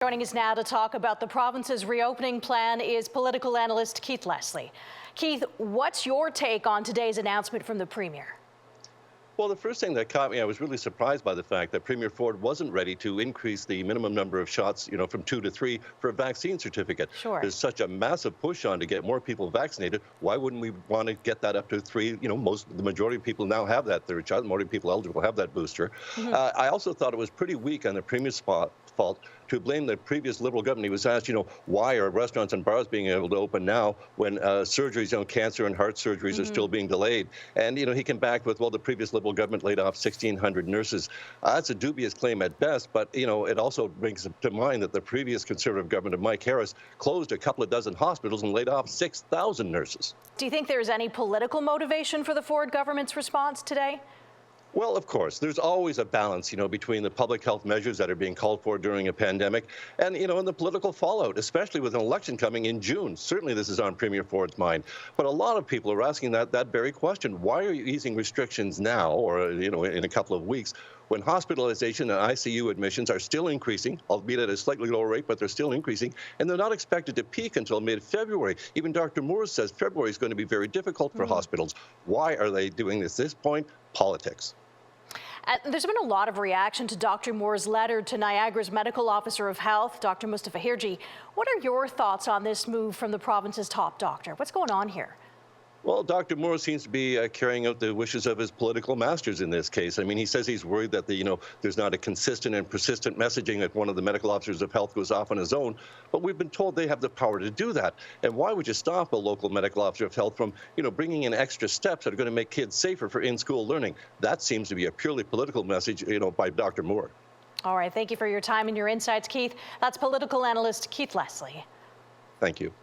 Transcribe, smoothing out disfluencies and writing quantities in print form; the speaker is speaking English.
Joining us now to talk about the province's reopening plan is political analyst Keith Leslie. Keith, what's your take on today's announcement from the Premier? Well, the first thing that caught me, I was really surprised by the fact that Premier Ford wasn't ready to increase the minimum number of shots, from 2 to 3 for a vaccine certificate. Sure. There's such a massive push on to get more people vaccinated. Why wouldn't we want to get that up to 3? The majority of people now have that third shot. The majority of people eligible have that booster. I also thought it was pretty weak on the Premier's fault to blame the previous Liberal government. He was asked, why are restaurants and bars being able to open now when surgeries, cancer and heart surgeries are still being delayed? And, he came back with, well, the previous Liberal government laid off 1,600 nurses. That's a dubious claim at best, but, it also brings to mind that the previous Conservative government of Mike Harris closed a couple of dozen hospitals and laid off 6,000 nurses. Do you think there's any political motivation for the Ford government's response today? Well, of course, there's always a balance, between the public health measures that are being called for during a pandemic and, and the political fallout, especially with an election coming in June. Certainly this is on Premier Ford's mind. But a lot of people are asking that very question. Why are you easing restrictions now or, in a couple of weeks when hospitalization and ICU admissions are still increasing, albeit at a slightly lower rate, but they're still increasing, and they're not expected to peak until mid-February. Even Dr. Moore says February is going to be very difficult for hospitals. Why are they doing this? At this point, politics. There's been a lot of reaction to Dr. Moore's letter to Niagara's Medical Officer of Health, Dr. Mustafa Hirji. What are your thoughts on this move from the province's top doctor? What's going on here? Well, Dr. Moore seems to be carrying out the wishes of his political masters in this case. I mean, he says he's worried that there's not a consistent and persistent messaging that one of the medical officers of health goes off on his own. But we've been told they have the power to do that. And why would you stop a local medical officer of health from, bringing in extra steps that are going to make kids safer for in-school learning? That seems to be a purely political message, by Dr. Moore. All right. Thank you for your time and your insights, Keith. That's political analyst Keith Leslie. Thank you.